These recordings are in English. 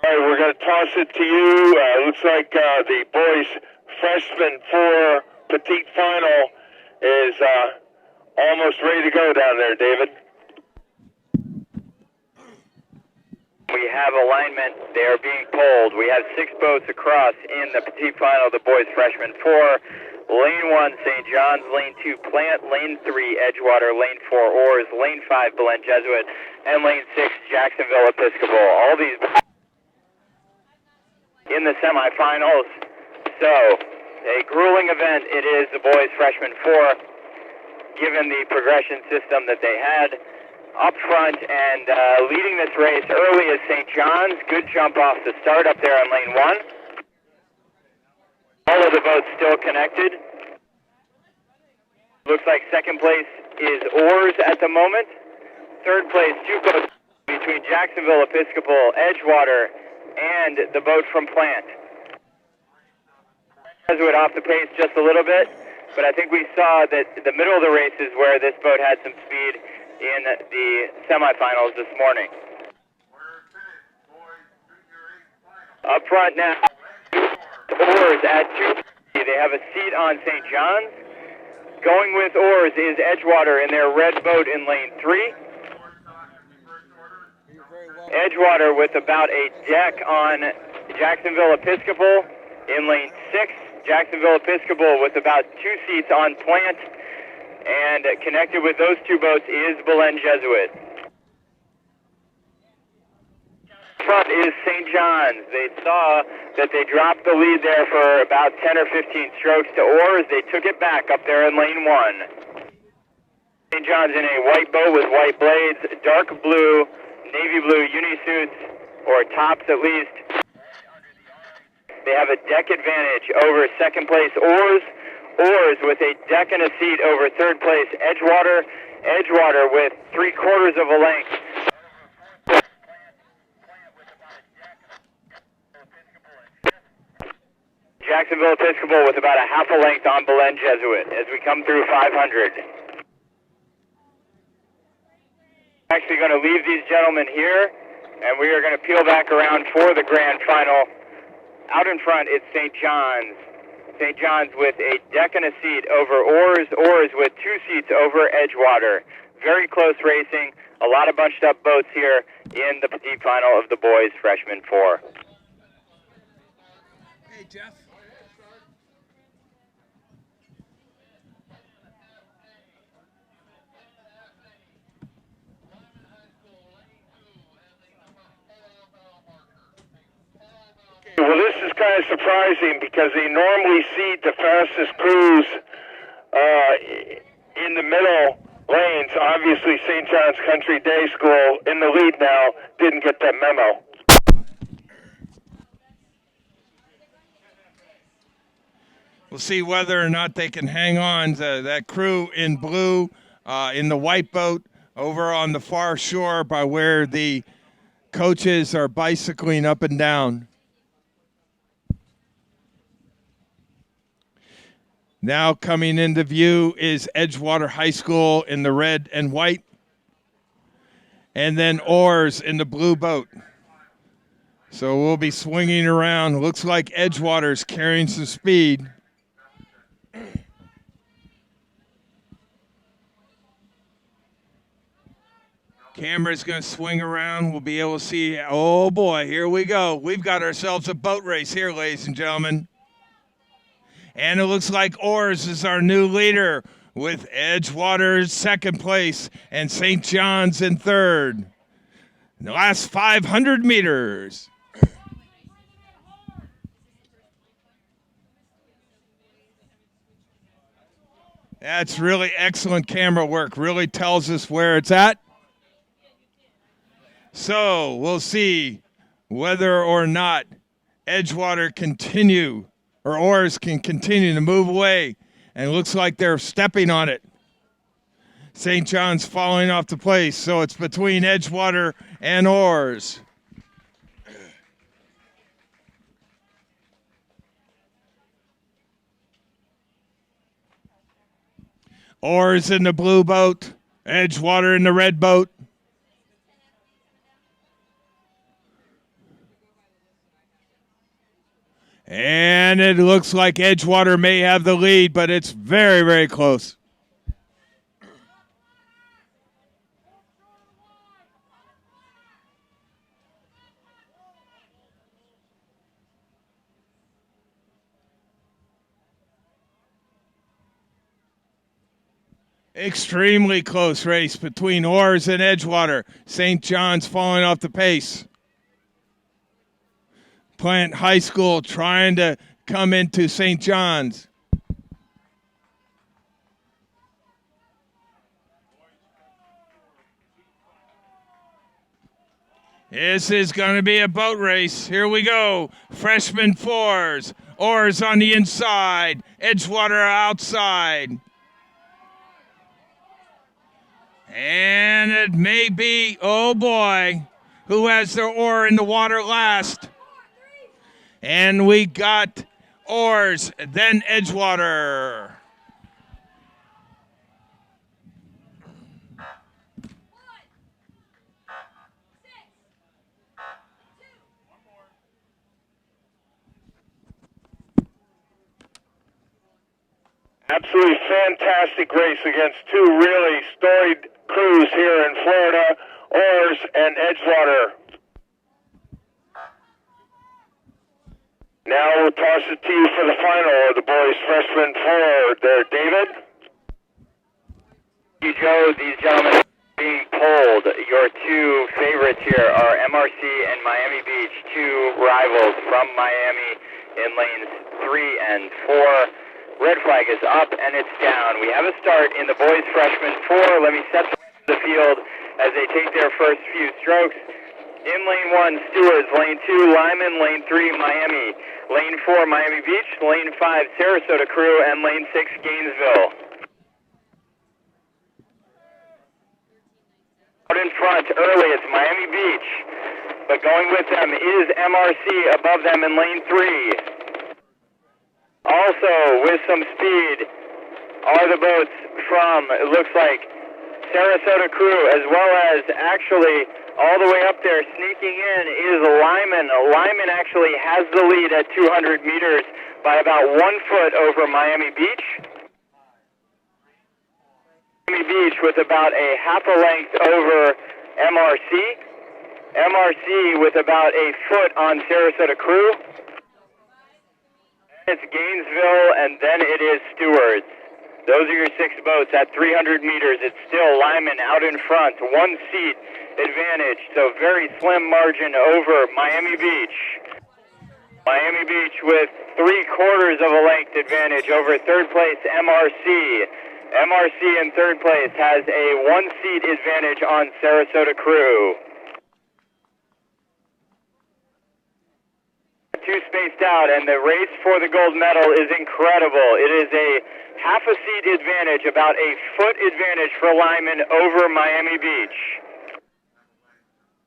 All right, we're going to toss it to you. Looks like the boys' freshman 4 Petite final is almost ready to go down there, David. We have alignment. They are being pulled. We have 6 boats across in the Petite final, the boys' freshman 4. Lane 1, St. John's. Lane 2, Plant. Lane 3, Edgewater. Lane 4, Oars. Lane 5, Belen Jesuit. And Lane 6, Jacksonville Episcopal. All these in the semifinals. So, a grueling event it is, the boys' freshman 4, given the progression system that they had. Up front and leading this race early is St. John's. Good jump off the start up there on lane 1. All of the boats still connected. Looks like second place is Oars at the moment. Third place, 2 boats between Jacksonville Episcopal, Edgewater, and the boat from Plant. Jesuit off the pace just a little bit, but I think we saw that the middle of the race is where this boat had some speed in the semifinals this morning. Up front now, Oars at 2. They have a seat on St. John's. Going with Oars is Edgewater in their red boat in lane 3. Edgewater with about a deck on Jacksonville Episcopal in lane 6. Jacksonville Episcopal with about 2 seats on Plant. And connected with those 2 boats is Belen Jesuit. Front is St. John's. They saw that they dropped the lead there for about 10 or 15 strokes to Oars. They took it back up there in lane 1. St. John's in a white boat with white blades, dark blue, navy blue unisuits, or tops at least. They have a deck advantage over second place Oars. Oars with a deck and a seat over third place Edgewater. Edgewater with 3/4 of a length. Jacksonville Episcopal with about a half a length on Belen Jesuit as we come through 500. Actually going to leave these gentlemen here, and we are going to peel back around for the grand final. Out in front, it's St. John's. St. John's with a deck and a seat over Oars. Oars with 2 seats over Edgewater. Very close racing. A lot of bunched up boats here in the Petite final of the boys' freshman 4. Hey, Jeff. Well, this is kind of surprising because they normally seed the fastest crews in the middle lanes. Obviously, St. John's Country Day School in the lead now didn't get that memo. We'll see whether or not they can hang on to that crew in blue in the white boat over on the far shore by where the coaches are bicycling up and down. Now coming into view is Edgewater High School in the red and white, and then Oars in the blue boat. So we'll be swinging around. Looks like Edgewater's carrying some speed. Camera's going to swing around. We'll be able to see. Oh, boy, here we go. We've got ourselves a boat race here, ladies and gentlemen. And it looks like Oars is our new leader with Edgewater's second place and St. John's in third. In the last 500 meters. That's really excellent camera work. Really tells us where it's at. So we'll see whether or not Edgewater Oars can continue to move away, and it looks like they're stepping on it. St. John's falling off the place, so it's between Edgewater and Oars. Oars in the blue boat, Edgewater in the red boat. And it looks like Edgewater may have the lead, but it's very, very close. Extremely close race between Orrs and Edgewater. St. John's falling off the pace. Plant High School trying to come into St. John's. This is going to be a boat race. Here we go. Freshman fours. Orrs on the inside. Edgewater outside. And it may be, oh boy, who has their oar in the water last. And we got Orrs, then Edgewater. Absolutely fantastic race against two really storied crews here in Florida, Orrs and Edgewater. Now we'll toss it to you for the final of the boys' freshman four there, David. You, Joe, these gentlemen are being polled. Your two favorites here are MRC and Miami Beach, two rivals from Miami in lanes 3 and 4. Red flag is up and it's down. We have a start in the boys' freshman four. Let me set the field as they take their first few strokes. In lane 1, Stewards. Lane 2, Lyman. Lane 3, Miami. Lane 4, Miami Beach. Lane 5, Sarasota Crew. And lane 6, Gainesville. Out in front early, it's Miami Beach. But going with them is MRC above them in lane 3. Also, with some speed, are the boats from, it looks like, Sarasota Crew, as well as actually all the way up there sneaking in is Lyman. Lyman actually has the lead at 200 meters by about 1 foot over Miami Beach. Miami Beach with about a half a length over MRC. MRC with about a foot on Sarasota Crew. It's Gainesville, and then it is Stewards. Those are your 6 boats at 300 meters. It's still Lyman out in front, 1 seat advantage, so very slim margin over Miami Beach. Miami Beach with 3/4 of a length advantage over third place MRC. MRC in third place has a 1 seat advantage on Sarasota Crew. 2 spaced out, and the race for the gold medal is incredible. It is a half a seat advantage, about a foot advantage for Lyman over Miami Beach.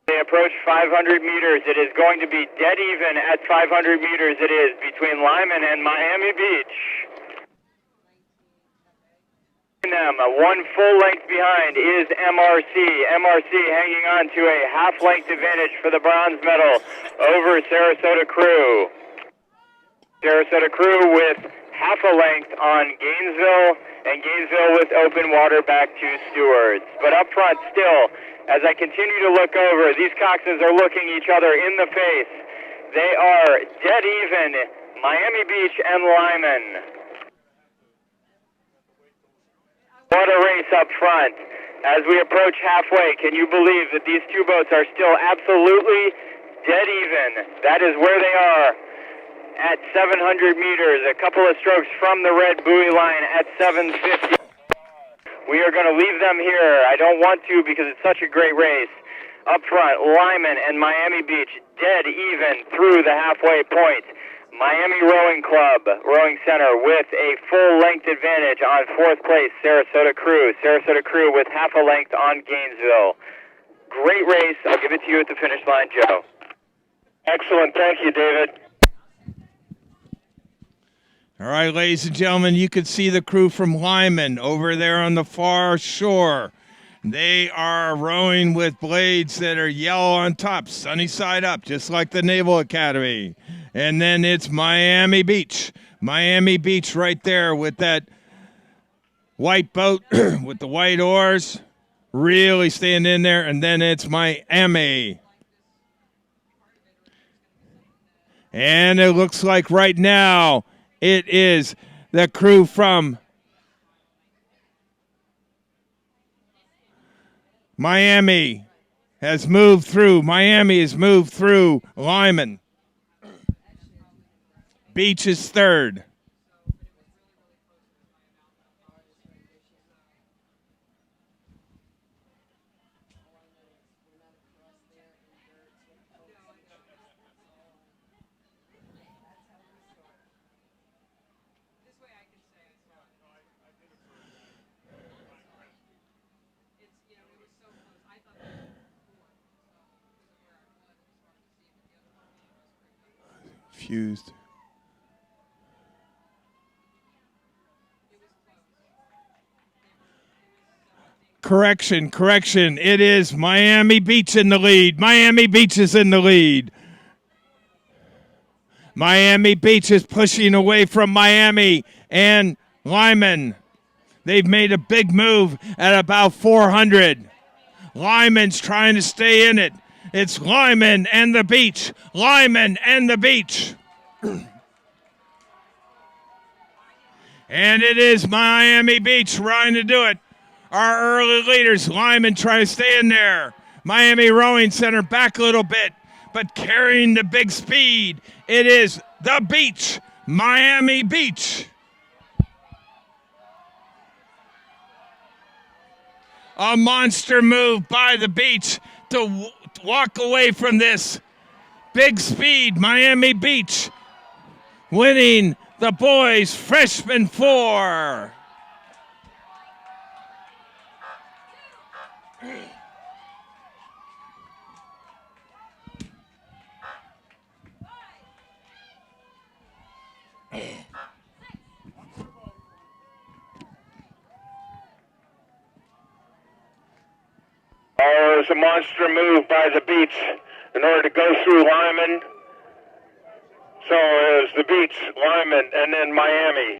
They approach 500 meters. It is going to be dead even at 500 meters. It is between Lyman and Miami Beach. Them, 1 full length behind is MRC. MRC hanging on to a half-length advantage for the bronze medal over Sarasota Crew. Sarasota Crew with half a length on Gainesville, and Gainesville with open water back to Stewards. But up front still, as I continue to look over, these coxswains are looking each other in the face. They are dead even, Miami Beach and Lyman. What a race up front. As we approach halfway, can you believe that these two boats are still absolutely dead even? That is where they are at 700 meters, a couple of strokes from the red buoy line at 750. We are going to leave them here. I don't want to because it's such a great race. Up front, Lyman and Miami Beach dead even through the halfway point. Miami Rowing Club, Rowing Center with a full length advantage on 4th place, Sarasota Crew. Sarasota Crew with half a length on Gainesville. Great race. I'll give it to you at the finish line, Joe. Excellent. Thank you, David. All right, ladies and gentlemen, you can see the crew from Lyman over there on the far shore. They are rowing with blades that are yellow on top, sunny side up, just like the Naval Academy. And then it's Miami Beach. Miami Beach right there with that white boat with the white oars. Really staying in there. And then it's Miami. And it looks like right now it is the crew from Miami has moved through. Miami has moved through Lyman. Beach is third. Fused. Correction. It is Miami Beach in the lead. Miami Beach is in the lead. Miami Beach is pushing away from Miami and Lyman. They've made a big move at about 400. Lyman's trying to stay in it. It's Lyman and the beach. Lyman and the beach. And it is Miami Beach trying to do it. Our early leaders, Lyman, trying to stay in there. Miami Rowing Center back a little bit, but carrying the big speed. It is the beach, Miami Beach. A monster move by the beach to walk away from this. Big speed, Miami Beach, winning the boys' freshman 4. Oh, it was a monster move by the beach in order to go through Lyman. So it was the beach, Lyman, and then Miami.